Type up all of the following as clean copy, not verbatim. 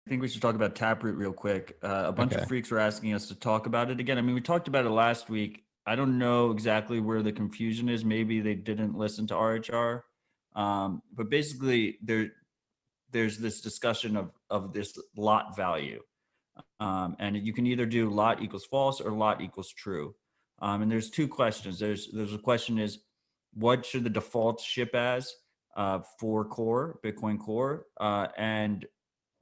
think we should talk about Taproot real quick. A bunch of Okay. freaks were asking us to talk about it again. I mean, we talked about it last week. I don't know exactly where the confusion is. Maybe they didn't listen to RHR. But basically, there's this discussion of this lot value. And you can either do lot equals false or lot equals true. And there's two questions. There's a question is, what should the default ship as for core, Bitcoin core? And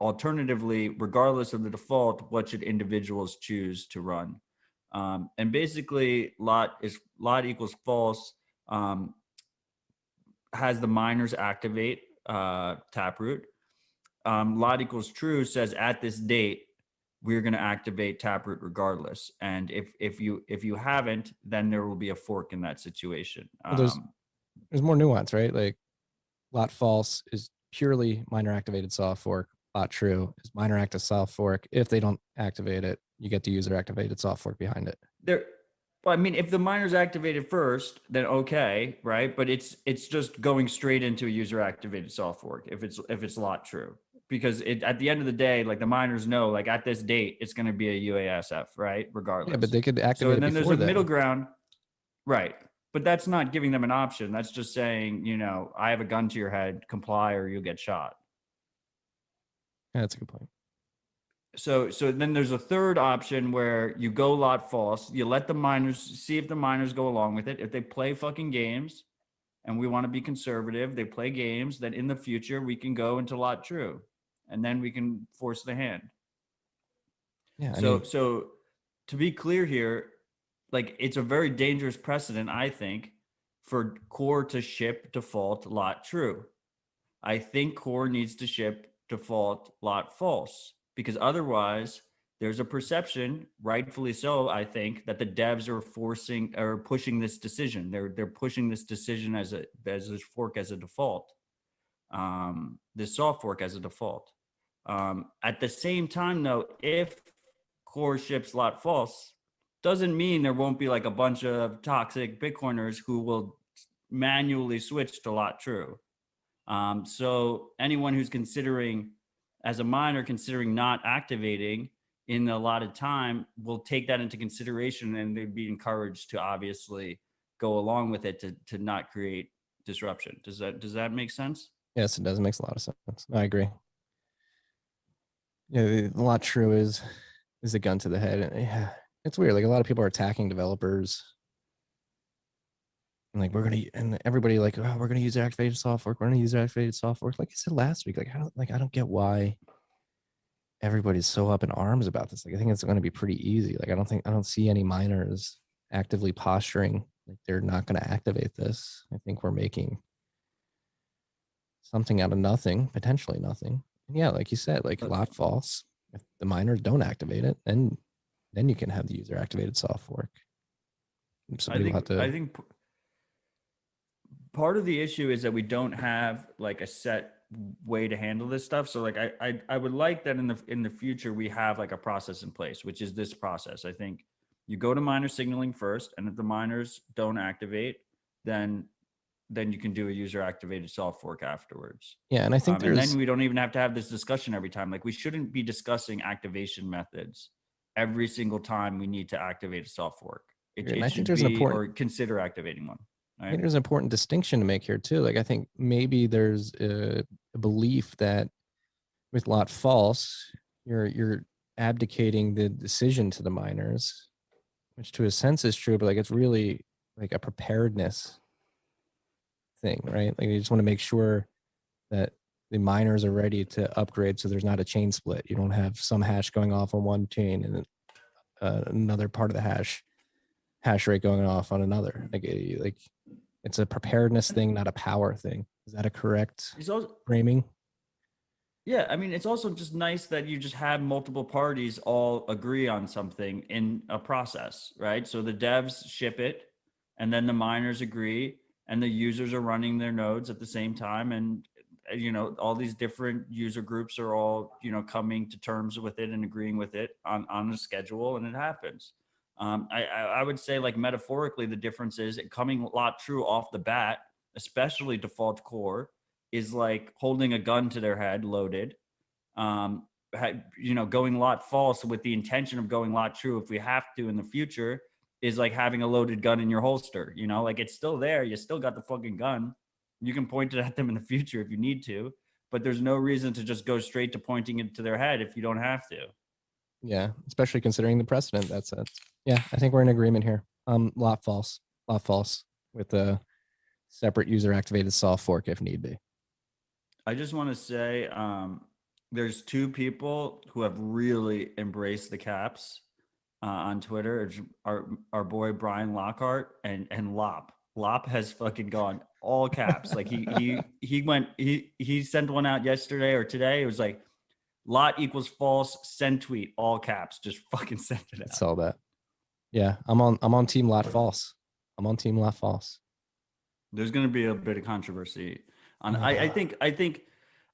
alternatively, regardless of the default, what should individuals choose to run? And basically, lot equals false has the miners activate Taproot. Lot equals true says at this date we're going to activate Taproot regardless. And if you haven't, then there will be a fork in that situation. Well, there's more nuance, right? Like lot false is purely miner activated soft fork. Lot true is miner active soft fork. If they don't activate it, you get the user activated soft fork behind it. There, well, I mean, if the miner's activated first, then okay, right? But it's just going straight into a user activated soft fork if it's lot true. Because at the end of the day, like the miners know, like at this date, it's going to be a UASF, right? Yeah, but Regardless. they could So activate and it then there's before a middle then. ground, right? But that's not giving them an option. That's just saying, I have a gun to your head, comply or you'll get shot. Yeah, that's a good point. So then there's a third option where you go lot false. You let the miners see if the miners go along with it. If they play fucking games, and we want to be conservative, they play games, then in the future we can go into lot true, and then we can force the hand. Yeah, I mean, So to be clear here, like it's a very dangerous precedent, I think, for core to ship default lot true. I think core needs to ship default lot false because otherwise there's a perception, rightfully so, I think, that the devs are forcing or pushing this decision. They're pushing this decision as a fork as a default, this soft fork as a default. At the same time, though, if core ships lot false, doesn't mean there won't be like a bunch of toxic Bitcoiners who will manually switch to lot true. So anyone who's considering, as a miner, considering not activating in the allotted time will take that into consideration, and they'd be encouraged to obviously go along with it to not create disruption. Does that make sense? yes, it does. It makes a lot of sense. I agree. Yeah, a lot true is a gun to the head. And yeah, it's weird. Like a lot of people are attacking developers. And like and everybody like, oh, we're gonna use activated soft fork. We're gonna use activated soft fork. Like I said last week, I don't get why everybody's so up in arms about this. Like I think it's going to be pretty easy. Like I don't see any miners actively posturing like they're not going to activate this. I think we're making something out of nothing, potentially nothing. And yeah, like you said, like lot false. If the miners don't activate it, then you can have the user activated soft fork. I Somebody will have think I to. think part of the issue is that we don't have like a set way to handle this stuff. So like I would like that in the future we have like a process in place, which is this process. I think you go to miner signaling first, and if the miners don't activate, then you can do a user activated soft fork afterwards. Yeah, and I think And then there's we don't even have to have this discussion every time. Like we shouldn't be discussing activation methods every single time we need to activate a soft fork. and It I think should there's an be, important or consider activating one. I Right. think there's an important distinction to make here too. Like I think maybe there's a belief that with lot false, you're abdicating the decision to the miners, which to a sense is true, but like it's really like a preparedness thing, right? Like you just want to make sure that the miners are ready to upgrade so there's not a chain split. You don't have some hash going off on one chain and another part of the hash rate going off on another. Like it's a preparedness thing, not a power thing. Is that a correct framing? Yeah, I mean, it's also just nice that you just have multiple parties all agree on something in a process, right? So the devs ship it, and then the miners agree, and the users are running their nodes at the same time, and all these different user groups are all coming to terms with it and agreeing with it on a schedule, and it happens. I would say, like, metaphorically, the difference is it coming a lot true off the bat, especially default core, is like holding a gun to their head loaded, going lot false with the intention of going lot true if we have to in the future is like having a loaded gun in your holster. Like it's still there. You still got the fucking gun. You can point it at them in the future if you need to, but there's no reason to just go straight to pointing it to their head if you don't have to. Yeah, especially considering the precedent. That's it. Yeah, I think we're in agreement here. Lot false with a separate user activated soft fork if need be. I just want to say there's two people who have really embraced the caps on Twitter. It's our boy Brian Lockhart and Lop. Lop has fucking gone all caps. Like he sent one out yesterday or today. It was like lot equals false, send tweet, all caps. Just fucking send it out. I saw that. Yeah, I'm on team lot false. I'm on team lot false. There's going to be a bit of controversy on. I think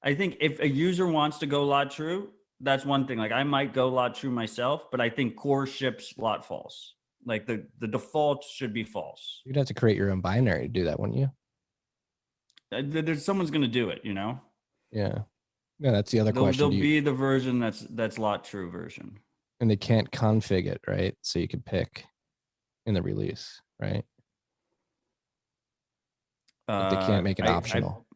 if a user wants to go lot true, that's one thing. Like I might go lot true myself, but I think core ships lot false. Like the default should be false. You'd have to create your own binary to do that, wouldn't you? There's someone's going to do it, Yeah. Yeah, that's the other question. There'll be the version that's lot true version. And they can't config it, right? So you can pick in the release, right? But they can't make it optional.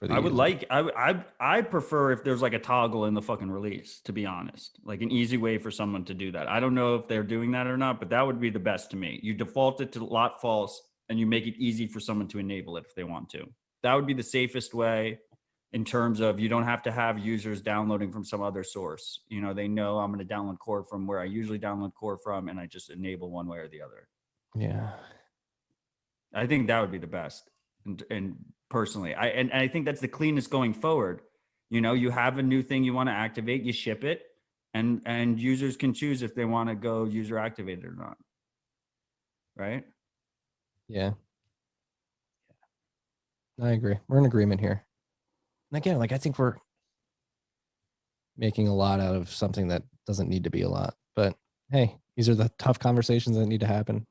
I prefer if there's like a toggle in the fucking release, to be honest, like an easy way for someone to do that. I don't know if they're doing that or not, but that would be the best to me. You default it to lot false and you make it easy for someone to enable it if they want to. That would be the safest way in terms of you don't have to have users downloading from some other source. They know I'm going to download core from where I usually download core from, and I just enable one way or the other. Yeah. I think that would be the best. And personally, I think that's the cleanest going forward. You have a new thing you want to activate, you ship it, and users can choose if they want to go user activated or not. Right? Yeah. I agree. We're in agreement here. And again, like I think we're making a lot out of something that doesn't need to be a lot. But hey, these are the tough conversations that need to happen.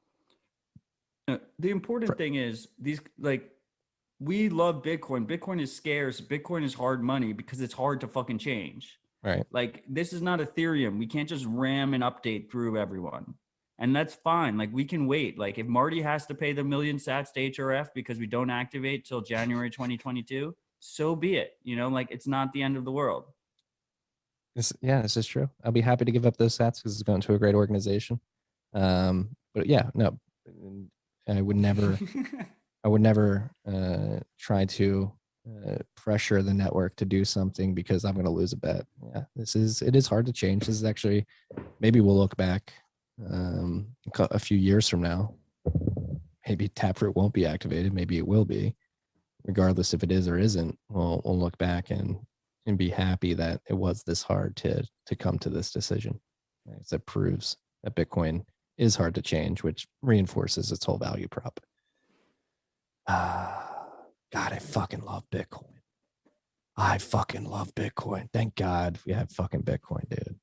The important thing is we love Bitcoin. Bitcoin is scarce. Bitcoin is hard money because it's hard to fucking change. Right. Like this is not Ethereum. We can't just ram an update through everyone. And that's fine. Like we can wait. Like if Marty has to pay the 1 million sats to HRF because we don't activate till January 2022, so be it. Like it's not the end of the world. This is true. I'll be happy to give up those sats because it's going to a great organization. But yeah, no, I would never try to pressure the network to do something because I'm going to lose a bet. Yeah, it is hard to change. This is actually, maybe we'll look back a few years from now. Maybe Taproot won't be activated. Maybe it will be. Regardless if it is or isn't, we'll look back and be happy that it was this hard to come to this decision. It proves that Bitcoin is hard to change, which reinforces its whole value prop. God, I fucking love Bitcoin. I fucking love Bitcoin. Thank God we have fucking Bitcoin, dude.